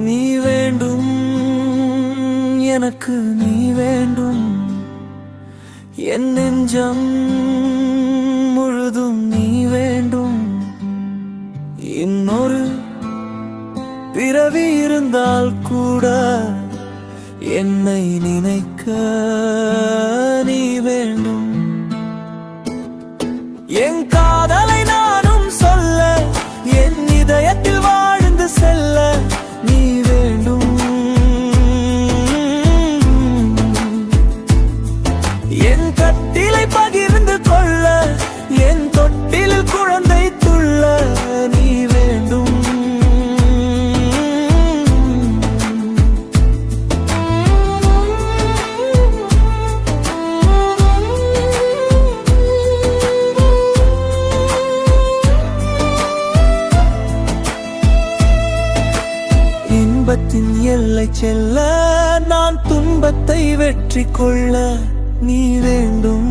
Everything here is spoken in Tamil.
நீ வேண்டும், எனக்கு நீ வேண்டும். என் நெஞ்சம் முழுதும் நீ வேண்டும். இன்னொரு பிறவி இருந்தால் கூட என்னை நினைக்க நீ வேண்டும். என் காதலை நானும் சொல்ல, என் இதயத்தில் வாழ்ந்து செல்ல நீ வேண்டும். என் கட்டிலை பகிர்ந்து கொள்ள, என் தொட்டிலில் குழந்தை துள்ள நீ வேண்டும். இன்பத்தின் எல்லை செல்ல, நான் துன்பத்தை வெற்றி கொள்ள நீ வேண்டும்.